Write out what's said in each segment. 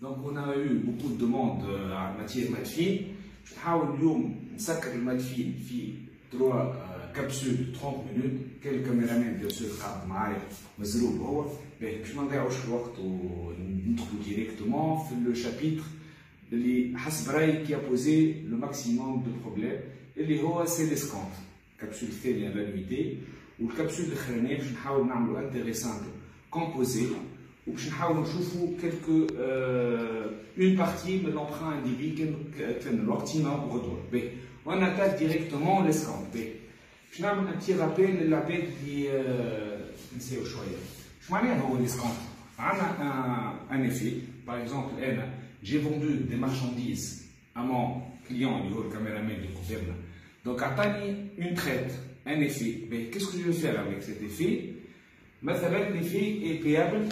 Donc on a eu beaucoup de demandes en matière matfine. Je vais نسكر الماتفين في 3 كبسول 30 minutes. Quel caméraman bien sûr قاعد معايا مزروب هو باش ما نضيعوش الوقت وندخلوا ديريكتومون في لو شابيتر اللي حسب رايي كي بوزي لو ماكسيموم دو بروبليم اللي هو سي ليسكونت. الكبسول الثانيه لا نويتي والكبسول الاخرانيه باش نحاول نعملوا انتريسانت كومبوزي وباش نحاولوا نشوفوا كلكو اون بارتي من لومبران انديفي كان الوقت سينا غدوه باهي وانا اتاك ديريكتومون ليسكونت باهي باش نعمل ان بتي رابيل للعباد اللي نساو شويه. اش معناها هو ليسكونت؟ عندنا ان افي باغ اكزومبل انا جي فوندو دي مارشانديز ا مون كليون اللي هو الكاميرامان اللي قدامنا دونك عطاني اون تريت ان افي باهي كيسكو جو فير افيك سيت افي مثلا ليفي اي بيابل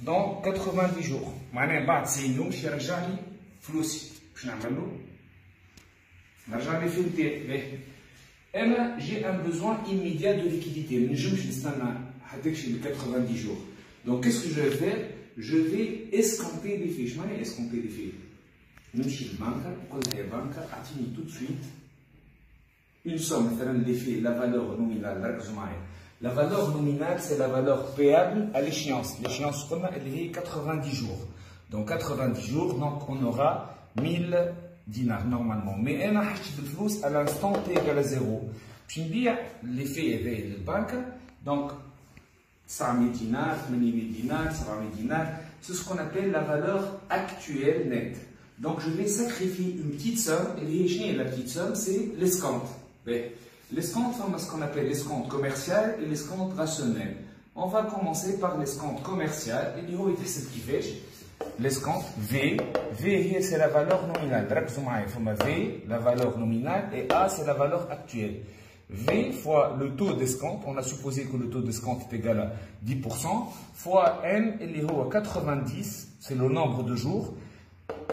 دون 90 جور معناها بعد 90 يوم باش يرجع لي فلوسي. باش نعمل له؟ نرجع لي في نتاعي باهي انا جي ان بوزوان ايميديا دو ليكيديتي ما نجمش نستنى حتى كشي ل 90 جور دونك كيسكو جو فير جو في اسكونتي لي في. شمعنى اسكونتي لي في؟ نمشي للبنكه نقول لها يا بنكه اعطيني تو سويت اون سوم مثلا لي في لا فالور نومينال ركزوا معايا. La valeur nominale, c'est la valeur payable à l'échéance. L'échéance, elle est 90 jours. Donc 90 jours, donc on aura 1000 dinars normalement. Mais on a acheté de flous à l'instant t égale à 0. Puis l'effet est de la banque. Donc 100 000 dinars, 80 000 dinars, 100 000 dinars. C'est ce qu'on appelle la valeur actuelle nette. Donc je vais sacrifier une petite somme. Et la petite somme, c'est l'escompte. L'escompte, c'est ce qu'on appelle l'escompte commercial et l'escompte rationnel. On va commencer par l'escompte commercial. Et ce qui fait l'escompte V. V, c'est la valeur nominale. V, la valeur nominale, et A, c'est la valeur actuelle. V fois le taux d'escompte, on a supposé que le taux d'escompte est égal à 10%, fois N, il est à 90, c'est le nombre de jours.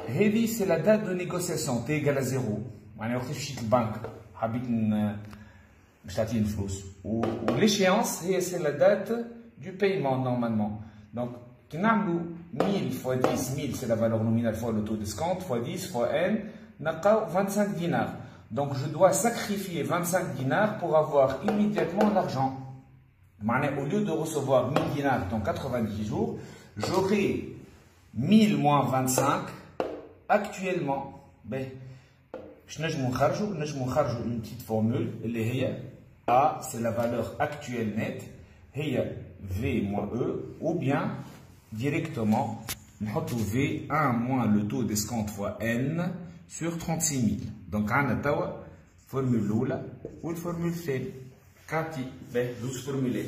Heavy, c'est la date de négociation, T égale à 0. On a fait une banque. L'échéance, c'est la date du paiement normalement. Donc, 1000 fois 10, 1000 c'est la valeur nominale fois le taux d'escompte, fois 10 fois N, 25 dinars. Donc, je dois sacrifier 25 dinars pour avoir immédiatement l'argent. Au lieu de recevoir 1000 dinars dans 90 jours, j'aurai 1000 moins 25 actuellement. Je vais une petite formule. A, c'est la valeur actuelle nette. V moins E. Ou bien, directement, V, 1 moins le taux d'escompte fois N sur 36 000. Donc, on a la formule ou la formule fait. 12 formulaires.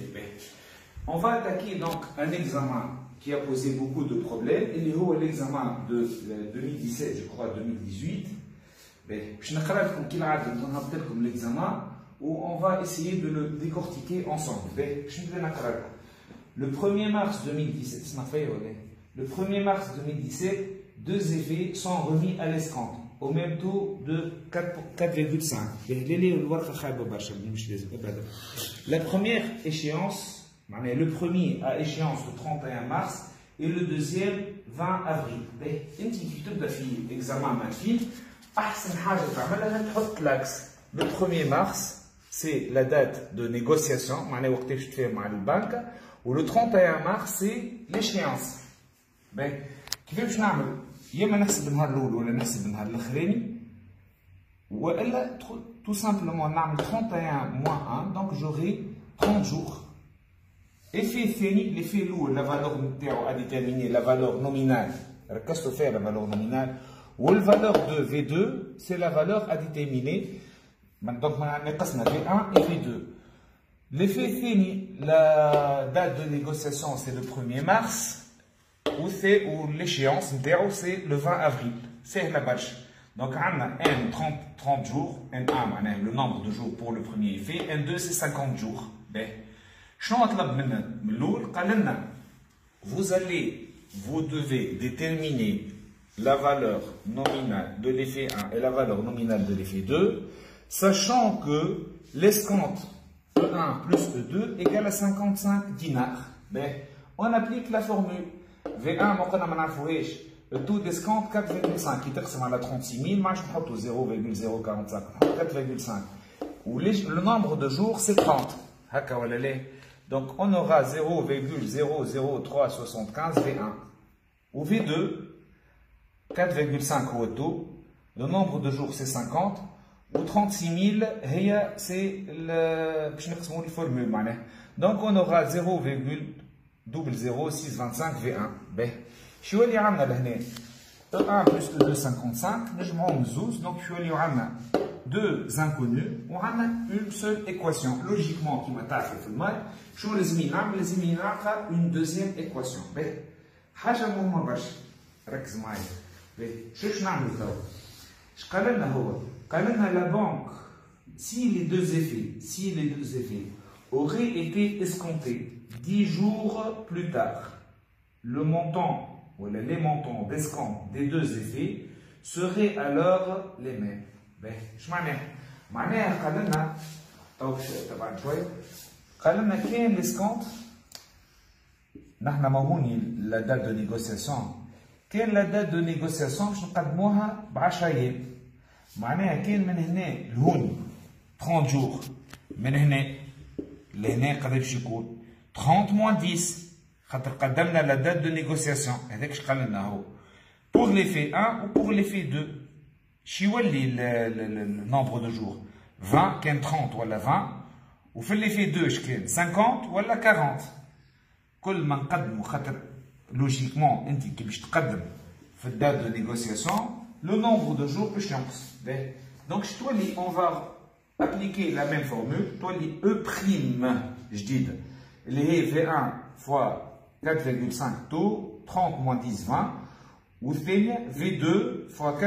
On va attaquer donc un examen qui a posé beaucoup de problèmes. Il y a l'examen de 2017, je crois, 2018. Je vais vous l'examen où on va essayer de le décortiquer ensemble. Le 1er mars 2017, le 1er mars 2017, deux effets sont remis à l'escompte au même taux de 4,5. La première échéance, le premier à échéance le 31 mars et le deuxième 20 avril. Examen le 1er mars, c'est la date de négociation, ou le 31 mars, c'est l'échéance. Tout simplement, 31 moins 1, donc j'aurai 30 jours. L'effet lourd, la valeur à déterminer, la valeur nominale. Qu'est-ce que fait la valeur nominale? Ou la valeur de V2, c'est la valeur à déterminer. Donc, on a V1 et V2. L'effet fini, la date de négociation, c'est le 1er mars. Ou l'échéance, c'est le 20 avril. C'est la batch. Donc, on a N 30 jours. N1, le nombre de jours pour le premier effet. N2, c'est 50 jours. Vous devez déterminer la valeur nominale de l'effet 1 et la valeur nominale de l'effet 2, sachant que l'escompte E1 plus E2 égale à 55 dinars. On applique la formule. V1 ما قلنا ما نعرفوهاش. Le taux d'escompte 4,5 qui تقسم على 36 000 ما عادش نحطوا 0,045 نحطوا 4,5 و le nombre de jours c'est 30 هكا ولا لا. Donc on aura 0,00375 V1 ou V2 4,5 au taux, le nombre de jours c'est 50 ou 36 000 c'est le formule. Donc on aura 0,00625 V1. شو اللي عندنا لهنا E1 plus E2 55 نجمعهم زوز. Donc شو اللي عندنا deux inconnus وعندنا une seule équation. Logiquement كيما تعرفوا في الماء شو لازم نعمل؟ لازم نلقى une deuxième équation. حاجة مهمة برشا ركز معايا. شو نعمل توا؟ اش قال لنا هو؟ قال لنا la banque si les deux effets auraient été escomptés 10 jours plus tard, le montant ou les montants d'escompte des deux effets seraient alors les mêmes. اش معناها؟ معناها قال لنا طبعا شويه قال لنا كاين ليسكونت نحن موهوني لا دات دو نيغوسياسيون كاين لا دات دو نيغوسياسيون باش نقدموها ب 10 ايام. معناها كاين من هنا لهوني 30 جور من هنا لهنا قد باش يكون 30 موان 10 خاطر قدمنا لا دات دو نيغوسياسيون هذاك اش قال لنا هو pour l'effet 1 ou pour l'effet 2. شي يولي النومبر دو جور 20 كان 30 ولا 20 وفي l'effet 2 اش كان 50 ولا 40. كل ما نقدموا خاطر لوجيكمون انت كي باش تقدم في الدات دو نيغوسياسيون لو نومبر دو جور باش ينقص. دونك اش تولي اون فا ابليكي لا ميم فورمول تولي او بريم جديده اللي هي V1 فوا 4,5 تو 30 موان 10 20 والثانيه V2 فوا 4,5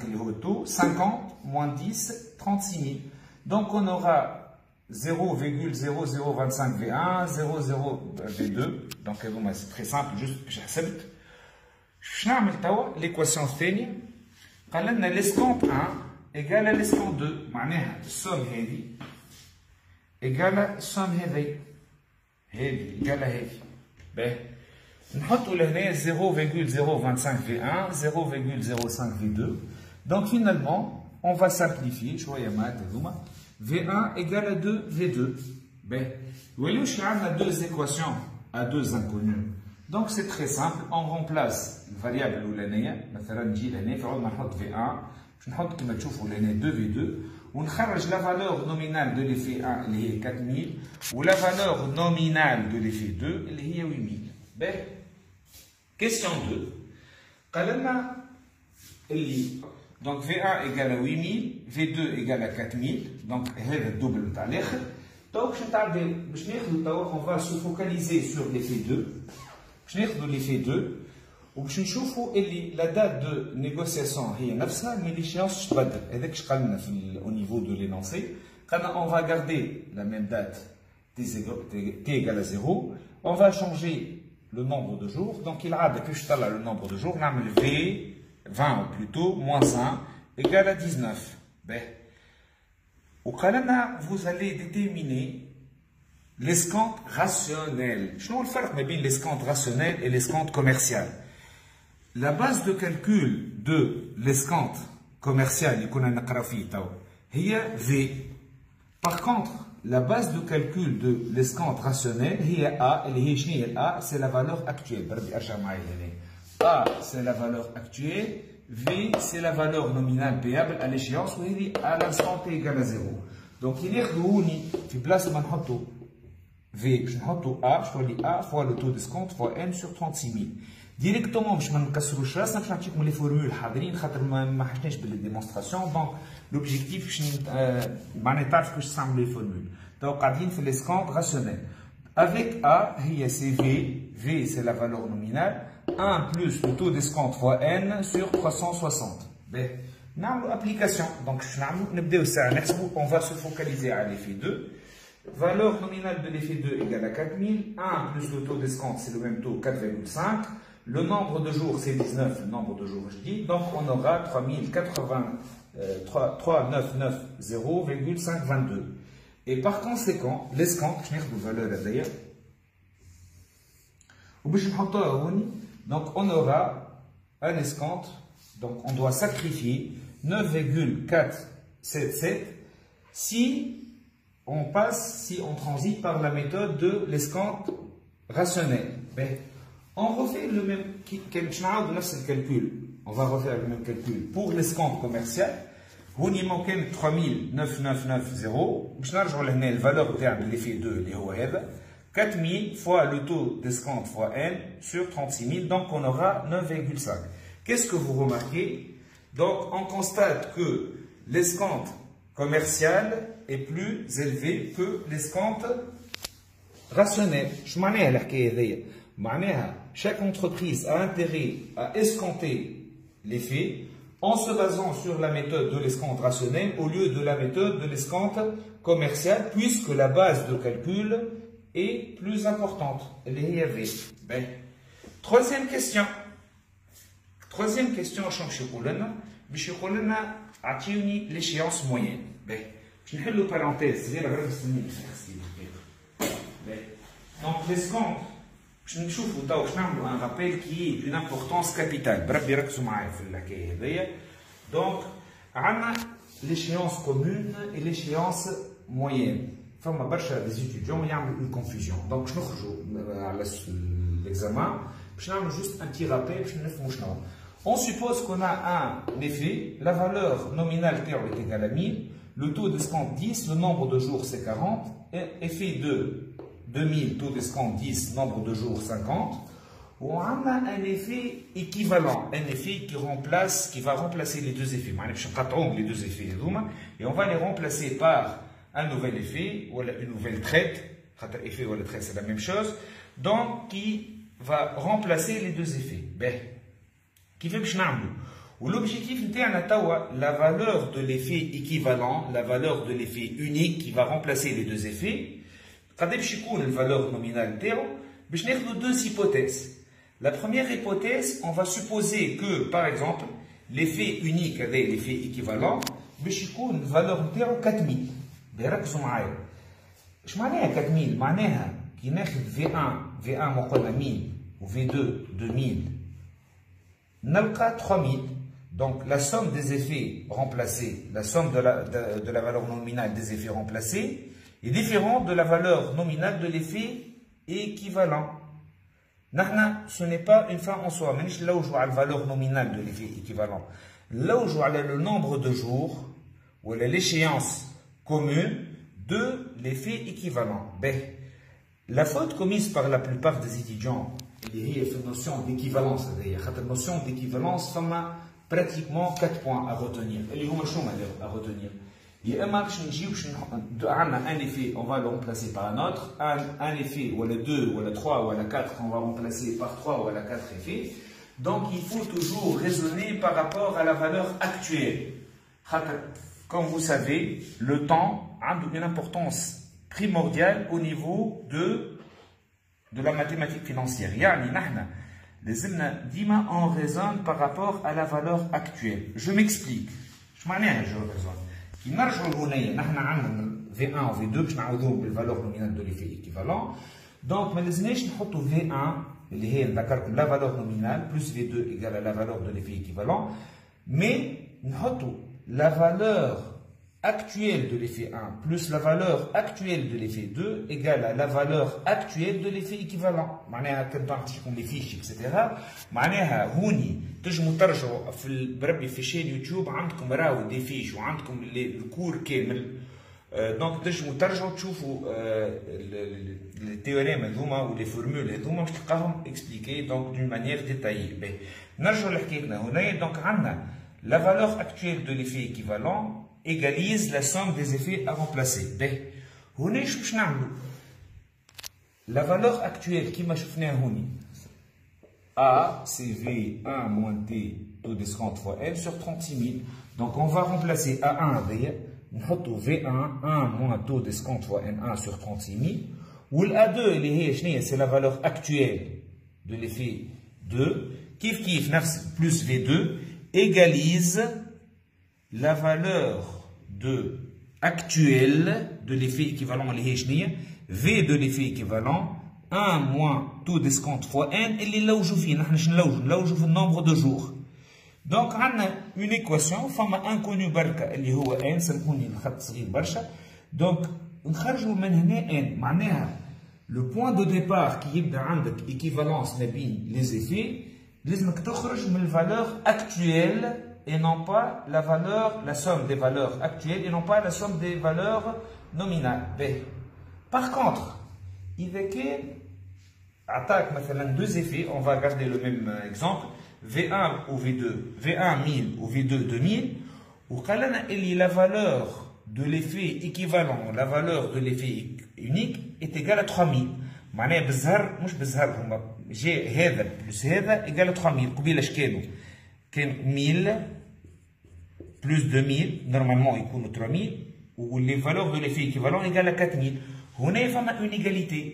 اللي هو التو 50 موان 10 36 000. دونك on aura 0,0025 V1, 0,0 V2. Donc c'est très simple, juste je حسبت. شنو نعمل توا؟ l'équation الثانية قال لنا l'escompte 1 égale à l'escompte 2 معناها السوم هذه égale السوم هذه égale هذه. باهي نحطوا لهنا 0,025 V1, 0,05 V2. Donc finalement on va simplifier شوية مات هذوما. V1 égale à 2 V2. Ben, vous voyez, on a deux équations à deux inconnus. Donc c'est très simple, on remplace une variable ou l'année, مثلا نجي لهنا فعلا نحط V1, نحط كما تشوفوا لهنا 2 V2 ونخرج la valeur nominale de l'effet 1 اللي هي 4000 و la valeur nominale de l'effet 2 اللي هي 8000. Ben, question 2. قال لنا اللي donc V1 égale à 8000, V2 égale à 4000, donc هذا الدوبل نتاع الاخر. Donc باش ناخذوا توا on va se focaliser sur l'effet 2. باش ناخذوا l'effet 2 وباش نشوفوا اللي la date de négociation هي نفسها mais l'échéance تبدل. هذاك اش قال لنا في au niveau de l'énoncé. قالنا on va garder la même date t égale à 0. On va changer le nombre de jours. Donc العادة كيفاش طلع le nombre de jours نعمل V 20 ou plutôt moins 1 égale à 19. Ben. Au Kalana, vous allez déterminer l'escompte rationnel. Je ne sais pas bien l'escompte rationnel et l'escompte commercial. La base de calcul de l'escompte commercial, est V. Par contre, la base de calcul de l'escompte rationnel est A. Et A, c'est la valeur actuelle. A, c'est la valeur actuelle. V, c'est la valeur nominale payable à l'échéance où il est à l'instant t égale à 0. Donc, il est réuni, في place ما نحطو V, باش نحطو A, je vois A fois le taux d'escompte fois N sur 36 000. Directement, باش ما نكسروش راسنا باش نعطيكم لي فورمول حاضرين خاطر ما حشناش بالديمونستراسيون. دونك l'objectif باش معناها تعرف كيفاش تستعملوا لي فورمول. دونك قاعدين في l'escompte rationnel. Avec A, c'est V, V c'est la valeur nominale. 1 plus le taux d'escompte fois N sur 360. Ben, نعملوا application. Donc, نبداو الساعة نحسبوا. On va se focaliser à l'effet 2. Valeur nominale de l'effet 2 égale à 4000. 1 plus le taux d'escompte, c'est le même taux, 4,5. Le nombre de jours, c'est 19. Le nombre de jours, je dis. Donc, on aura 3990,522. Et par conséquent, l'escompte, je n'ai pas de valeur d'ailleurs. Donc on aura un escompte, donc on doit sacrifier 9,477 si on transite par la méthode de l'escompte rationnel. On refait le même calcul. On va refaire le même calcul pour l'escompte commercial. On y manque 3990. Je vais la valeur de l'effet 2, 4000 fois le taux d'escompte fois n sur 36 000. Donc on aura 9,5. Qu'est-ce que vous remarquez? Donc on constate que l'escompte commercial est plus élevé que l'escompte rationnel. Chaque entreprise a intérêt à escompter l'effet en se basant sur la méthode de l'escompte rationnel au lieu de la méthode de l'escompte commercial, puisque la base de calcul est plus importante. Troisième question. Troisième question, je vais l'échéance moyenne. Je vais faire une parenthèse. Donc, l'escompte, je vais faire un rappel qui est d'une importance capitale. Donc, on a l'échéance commune et l'échéance moyenne. Des étudiants, il y a une confusion. Donc, je vais à l'examen. Je vais juste un petit rappel. On suppose qu'on a un effet, la valeur nominale T est égale à 1000, le taux d'escompte 10, le nombre de jours c'est 40, effet 2, 2000, taux d'escompte 10, nombre de jours 50. On a un effet équivalent, un effet qui va remplacer les deux effets. Les deux effets et on va les remplacer par un nouvel effet ou une nouvelle traite. Effet ou la traite c'est la même chose. Donc qui va remplacer les deux effets. L'objectif est la valeur de l'effet équivalent, la valeur de l'effet unique qui va remplacer les deux effets. La valeur nominale deux hypothèses. La première hypothèse, on va supposer que, par exemple, l'effet unique avec l'effet équivalent, une valeur de 4000. Je m'en 4000, qui n'a V1 1000 ou V2 2000. Nalka 3000. Donc la somme des effets remplacés, la somme de la valeur nominale des effets remplacés est différente de la valeur nominale de l'effet équivalent. Ce n'est pas une fin en soi. Mais là où je vois la valeur nominale de l'effet équivalent, là où je vois le nombre de jours ou l'échéance commune de l'effet équivalent. La faute commise par la plupart des étudiants, il y a une notion d'équivalence. La notion d'équivalence, il y a pratiquement 4 points à retenir. Il y a à retenir. Il y a un effet, on va le remplacer par un autre. Un effet, ou le 2, ou le 3, ou le 4, on va remplacer par 3 ou le 4 effets. Donc il faut toujours raisonner par rapport à la valeur actuelle. Comme vous savez, le temps a une importance primordiale au niveau de la mathématique financière. On raisonne par rapport à la valeur actuelle. Je m'explique. Je raisonne. Qui marche au V1 ou V2, qui n'a la valeur nominale de l'effet équivalent. Donc, nous avons V1, la valeur nominale, plus V2 égale à la valeur de l'effet équivalent. Mais, nous avons la valeur actuelle de l'effet 1 plus la valeur actuelle de l'effet 2 égale à la valeur actuelle de l'effet équivalent. معناها كنطرحكم لي فيش etc. معناها هوني تنجموا ترجعوا في الشين يوتيوب عندكم راهو دي فيش وعندكم الكور كامل. دونك تنجموا ترجعوا تشوفوا التيوريم هذوما ولي فورمول هذوما باش تلقاهم اكسبليكي دونك دون مانيير ديتايي. نرجعوا لحكايتنا هنا. دونك عندنا la valeur actuelle de l'effet équivalent égalise la somme des effets à remplacer. La valeur actuelle qui m'a chauffé A, c'est V1 moins T, taux d'escompte fois L sur 36 000. Donc on va remplacer A1 avec V1, 1 moins taux d'escompte fois N1 sur 36 000. Ou l'A2, c'est la valeur actuelle de l'effet 2. Kif kif, plus V2 égalise la valeur actuelle de l'effet équivalent V de l'effet équivalent 1 moins taux d'escompte fois n, اللي نلوجوا فيه نحن نلوجوا في النومبر دو جور. دونك عندنا اون ايكواسيون فما انكونيو بركه اللي هو ان، سامحوني الخط صغير برشا. دونك نخرجوا من هنا ان، معناها لو بوان دو ديبار كي يبدا عندك ايكيفالونس ما بين لي زيفي لازمك تخرج من الفالور اكتويل et non pas la valeur, la somme des valeurs actuelles et non pas la somme des valeurs nominales. Par contre, إذا كان عطاك مثلا deux effets, on va garder le même exemple, V1 ou V2, V1 1000 ou V2 2000, وقال لنا اللي la valeur de l'effet équivalent, la valeur de l'effet unique est égale à 3000. معناها بالزهر مش بالزهر هما جي هذا بلس هذا égale à 3000. قبيله اش كانوا؟ كان 1000 plus 2000 normalement يكونوا 3000 و les valeurs de l'effet équivalent égale à 4000. هنا فما اون ايغاليتي.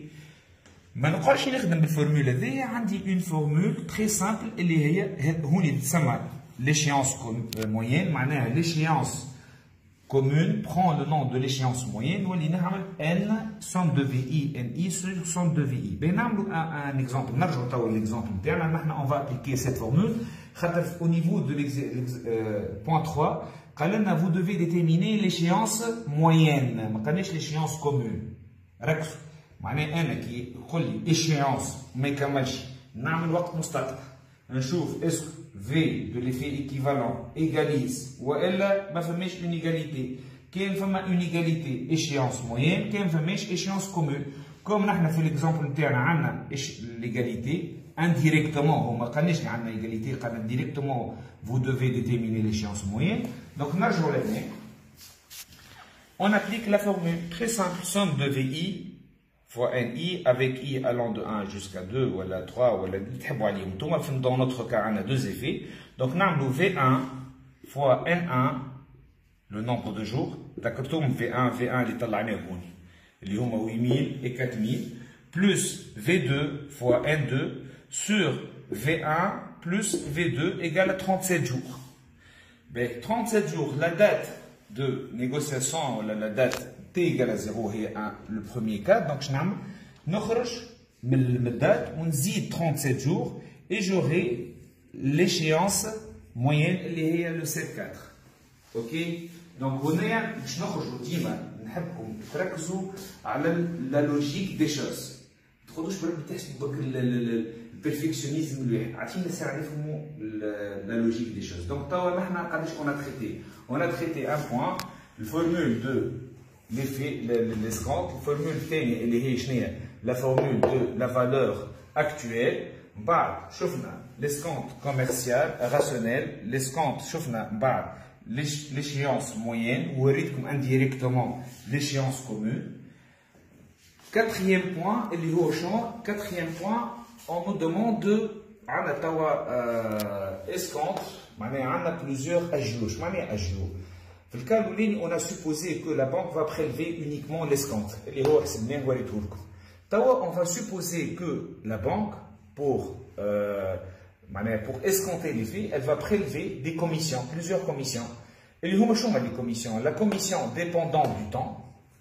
ما نقدرش نخدم بالفورمول هذيا، عندي اون فورمول تري سامبل اللي هي هوني تسمى l'échéance moyenne. معناها l'échéance commune prend le nom de l'échéance moyenne واللي نعمل n somme de VI NI sur somme de VI. بنعملوا un exemple. نرجعوا توا للإكزامبل نتاعنا. نحن on va appliquer cette formule. خاطر au niveau de point 3 قال لنا vous devez déterminer l'échéance moyenne، ما قالناش l'échéance commune. ركزوا. معناه انا كي يقول لي échéance ما يكملش نعمل وقت مستقطع نشوف اسكو في دو ليفي ايكيفالون ايغاليز والا ما فماش اون ايغاليتي. كاين فما اون ايغاليتي échéance موين، كاين فماش échéance كومون. كوم نحن في ليكزامبل نتاعنا عندنا ليغاليتي indirectement، هو ما قالناش لي عندنا ايغاليتي، قالنا directement vous devez déterminer l'échéance moyenne. Donc نرجعوا لهنا. On applique la formule très simple, somme de VI fois NI avec I allant de 1 jusqu'à 2 ou à 3 ou à 10. Dans notre cas, on a deux effets. Donc, nous avons V1 fois N1, le nombre de jours. D'accord, V1, les 8000 et 4000, plus V2 fois N2 sur V1 plus V2 égale à 37 jours. Ben, 37 jours, la date de négociation, la date T égale à 0 est le premier cas. Donc, je نخرج من الدate ونزيد 37 jours et j'aurai l'échéance moyenne اللي هي le 7/4. OK. Donc, هنا باش نخرجوا ديما نحبكم تركزوا على la logique des choses. ما تاخذوش بالك تحسبوا بك البرفكشنيزم اللي عطينا ساعه نفهموا la logique des choses. Donc, توا نحن قداش on a traité un point, la formule de l'effet, l'escompte, la formule الثانية اللي هي شنو هي؟ la formule de la valeur actuelle. بعد شفنا l'escompte commercial rationnel, l'escompte شفنا بعد l'échéance moyenne ووريتكم indirectement l'échéance commune. Quatrième point اللي هو شنو؟ quatrième point on nous demande de عندنا توا escompte معناها عندنا plusieurs agios. معناها agios. في الكال الاولاني on a supposé que la banque va prélever uniquement l'escompte اللي هو حسبناه وريته لكم. توا on va supposer que la banque pour escompter les faits, elle va prélever des commissions, plusieurs commissions. اللي هما شنو les commissions? La commission dépendant du temps,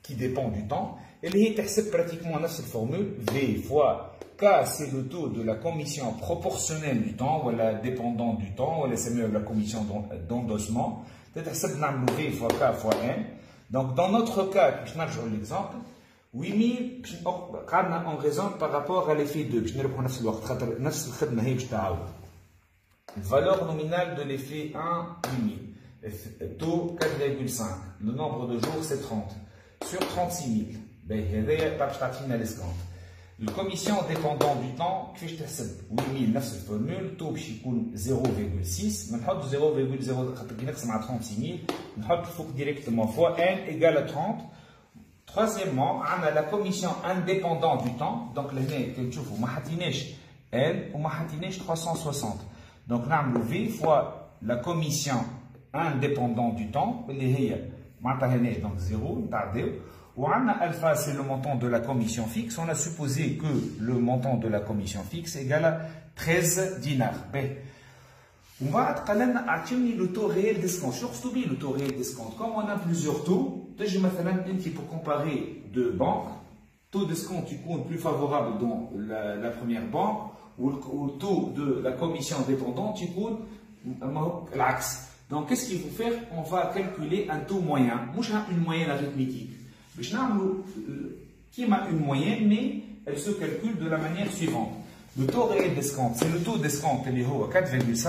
qui dépend du temps, اللي هي تحسب pratiquement نفس الفورمule V fois K, c'est le taux de la commission proportionnelle du temps, ou la dépendant du temps, ou la commission d'endossement. تحسب نعملو V fois K fois N. Donc dans notre cas, باش نرجعوا l'exemple, 8000 قعدنا en raison par rapport à l'effet 2 باش نربحوا نفس الوقت خاطر نفس الخدمه هي باش تعاود. Valeur nominale de l'effet 1 8000, taux 4,5, le nombre de jours c'est 30 sur 36000. هذايا باش تعطينا l'escompte. الكوميسيون ديبوندون دو طون كيفاش تحسب؟ 8000 نفس الفورمول، تو باش يكون 0,6 ما نحط 0,0 خاطر كي نقسم على 36000 نحط الفوق ديريكتومون فوا ان ايكال 30. Troisièmement, on a la commission indépendante du temps. Donc, لهنا كي تشوفوا ما حطيناش N وما حطيناش 360. Donc, نعملو V fois la commission indépendante du temps اللي هي معناتها هنا donc 0 نتعداو. وعندنا alpha, c'est le montant de la commission fixe. On a supposé que le montant de la commission fixe égale à 13 dinars. On va atteindre le taux réel d'escompte. Surtout le taux réel d'escompte. Comme on a plusieurs taux, pour comparer deux banques, taux d'escompte est plus favorable dans la première banque, ou le taux de la commission dépendante est l'axe. Donc, qu'est-ce qu'il faut faire? On va calculer un taux moyen, une moyenne arithmétique. Qui a une moyenne, mais elle se calcule de la manière suivante. Le taux réel d'escompte, c'est le taux d'escompte, il est à 4,5,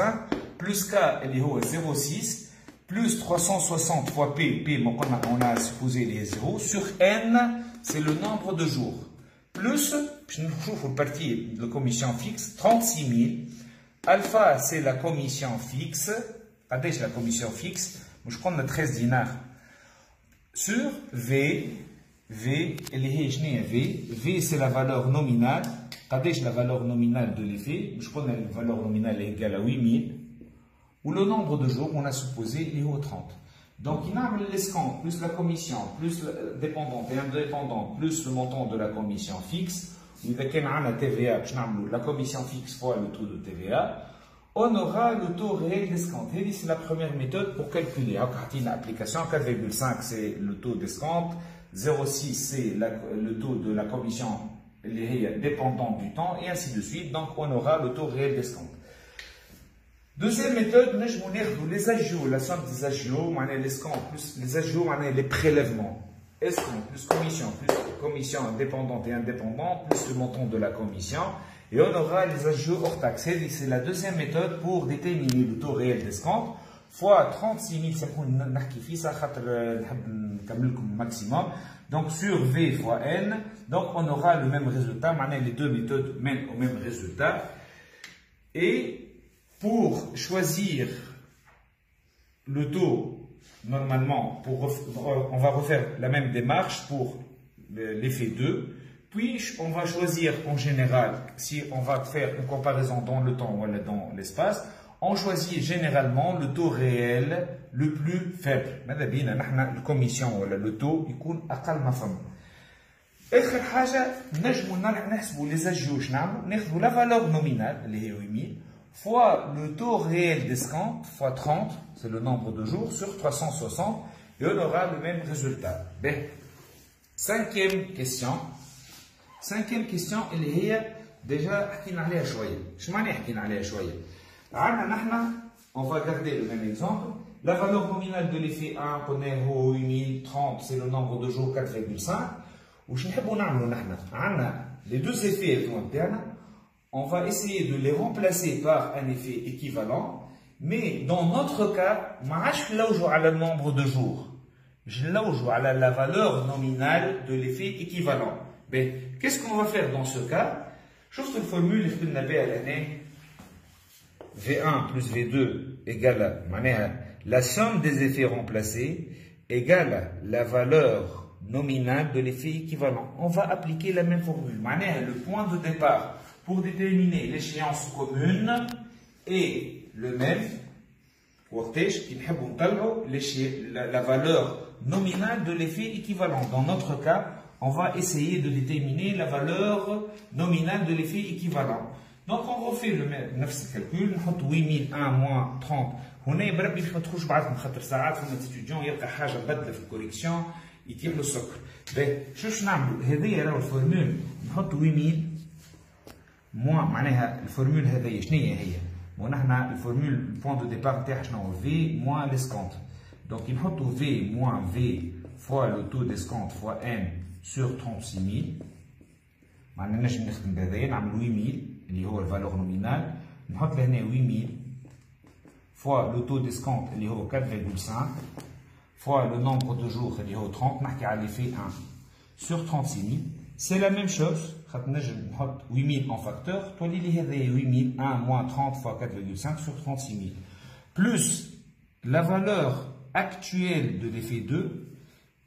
plus K, il est à 0,6, plus 360 fois P, on a supposé les 0, sur N, c'est le nombre de jours. Plus, je trouve le parti de commission fixe, 36 000. Alpha, c'est la commission fixe. Adèche la commission fixe, je prends 13 dinars. Sur V, V, V, c'est la valeur nominale. Adèche la valeur nominale de l'effet, je prends la valeur nominale égale à 8000. Ou le nombre de jours, on a supposé, il est au 30. Donc, il y a l'escompte, plus la commission, plus la dépendante et indépendante, plus le montant de la commission fixe. Ou il y a la TVA, la commission fixe fois le taux de TVA. On aura le taux réel d'escompte. C'est la première méthode pour calculer. L'application 4,5 c'est le taux d'escompte, 0,6 c'est le taux de la commission dépendante du temps, et ainsi de suite. Donc on aura le taux réel d'escompte. Deuxième méthode, les agios, la somme des agios, l'escompte plus les agios, les prélèvements. Escompte plus commission dépendante et indépendante, plus le montant de la commission. Et on aura les agios hors taxe. C'est la deuxième méthode pour déterminer le taux réel d'escompte. Fois 36 000, maximum. Donc sur V fois N, donc on aura le même résultat. Les deux méthodes mènent au même résultat. Et pour choisir le taux, normalement, on va refaire la même démarche pour l'effet 2. Puis, on va choisir en général, si on va faire une comparaison dans le temps ou dans l'espace, on choisit généralement le taux réel le plus faible. La commission ou le taux, il est أقل ما فهم. آخر حاجة نجمو نحسبوا les agios ناخذوا la valeur nominale اللي هي 8000 fois le taux réel d'escompte fois 30, c'est le nombre de jours, sur 360, et on aura le même résultat. Cinquième question. Cinquième question, elle est déjà حكينا عليها شوية. شو معنى حكينا عليها شوية؟ عندنا نحن on va garder le même exemple. La valeur nominale de l'effet 1 connaît 8030, c'est le nombre de jours 4,5. وش نحبوا نعملوا نحن؟ عندنا les deux effets internes, on va essayer de les remplacer par un effet équivalent, mais dans notre cas, ما عادش نلوجوا على le nombre de jours. Je نلوجوا على la valeur nominale de l'effet équivalent. Qu'est-ce qu'on va faire dans ce cas? شوفوا الفورمule اللي خدمنا بها l'année V1 plus V2 égale la somme des effets remplacés égale la valeur nominale de l'effet équivalent. On va appliquer la même formule. Le point de départ pour déterminer l'échéance commune est le même. La valeur nominale de l'effet équivalent. Dans notre cas, on va essayer de déterminer la valeur nominale de l'effet équivalent. Donc on refait le même calcul, نحط 8001 moins 30. هنا بربي باش ما تخرجش بعضكم خاطر ساعات فما ستوديون يلقى حاجه بدله في الكوريكسيون يطيح له السكر. شوف نعملوا؟ هذه راهو الفورمول نحط 8000 موان معناها الفورمول هذه شنو هي؟ ونحن الفورمول البوان دو ديبار نتاعها شنو هو؟ في موان ليسكونت. دونك نحطوا في موان في فوا لو تو ديسكونت فوا ان سور 36000. ما عندناش نخدم بهذايا، نعمل 8000 اللي هو الفالور نومينال، نحط لهنا 8000 fois le taux d'escompte اللي هو 4,5 fois le nombre de jours اللي هو 30 نحكي على l'effet 1 sur 36000. C'est la même chose. خاطر نجم نحط 8000 en facteur تولي لي هذايا 8000 1 moins 30 fois 4,5 sur 36000 plus la valeur actuelle de l'effet 2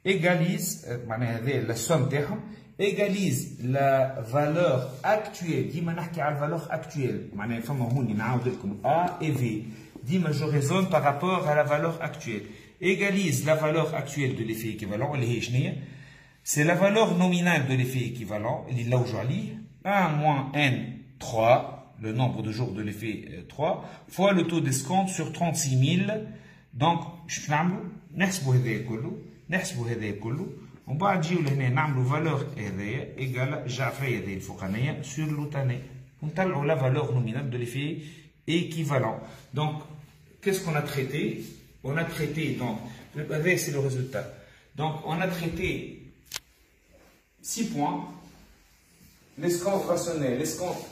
égalise la somme تاعهم égalise la valeur actuelle. ديما نحكي على الفالور actuelle معناها فما هوني نعاود لكم A et V. ديما je raisonne par rapport à la valeur actuelle. Égalise la valeur actuelle de l'effet équivalent اللي هي شنو هي؟ C'est la valeur nominale de l'effet équivalent اللي نلوجوا عليه 1 moins n 3 le nombre de jours de l'effet 3 fois le taux d'escompte sur 36000. Donc شنو نعملوا؟ نحسبوا هذايا كله ومن بعد نجيو لهنا نعملوا فالور هذايا ايغال الجعفريه هذه الفوقانيه سور لوتانيه ونطلعوا لا فالور نومينال دو ليفي équivalent. Donc, qu'est-ce qu'on a traité? On a traité, donc, c'est le résultat. Donc, on a traité 6 points. L'escompte rationnel, l'escompte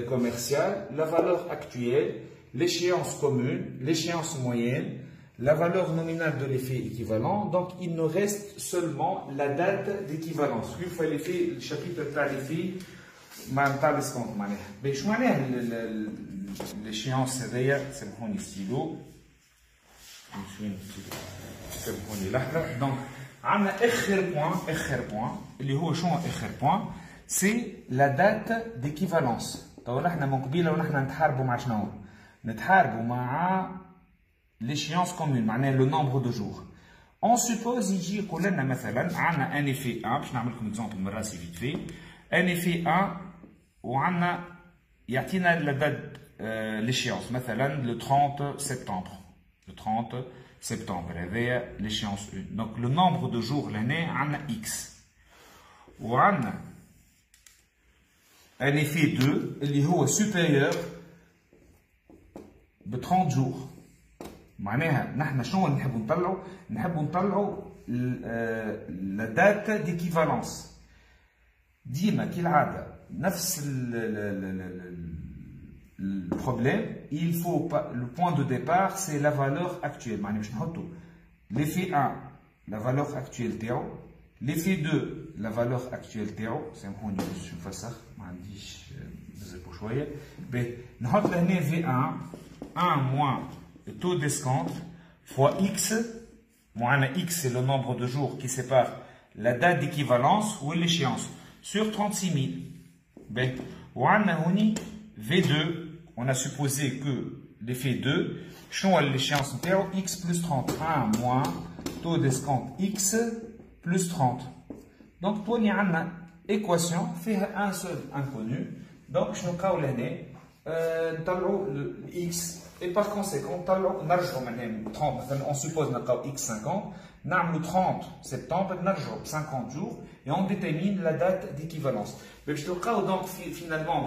commercial, la valeur actuelle, l'échéance commune, l'échéance moyenne, la valeur nominale de l'effet équivalent. Donc, il nous reste seulement la date d'équivalence. Il faut l'effet, le chapitre de l'effet, l'escompte. Mais je l'échéance, c'est le stylo. Donc, on a un point, c'est la date d'équivalence. Donc, l'échéance commune, le nombre de jours. On suppose ici qu'on a un effet 1, je vais vous donner un exemple vite fait. Un effet 1, où on a la date, l'échéance, le 30 septembre. Le 30 septembre, l'échéance 1. Donc, le nombre de jours l'année, on a X. Ou on a un effet 2, qui est supérieur de 30 jours. معناها نحن شنو نحبوا نطلعوا؟ نحبوا نطلعوا la date d'équivalence. ديما كالعادة نفس le problème, il faut pas, le point de départ c'est la valeur actuelle. L'effet 1, la valeur actuelle تاعو. L'effet 2, la valeur actuelle تاعو. سامحوني باش نفسخ ما عنديش بزاف شوية. نحط لهنا V1 1 moins le taux d'escompte fois X. X c'est le nombre de jours qui sépare la date d'équivalence ou l'échéance sur 36 000. V2, on a supposé que l'effet 2, l'échéance X plus 30. 1 moins taux d'escompte X plus 30. Donc, pour y avoir une équation, fait un seul inconnu. Donc, je vais le X. Et par conséquent, on suppose que X 50, le 30 septembre, 50 jours, et on détermine la date d'équivalence. Donc, finalement,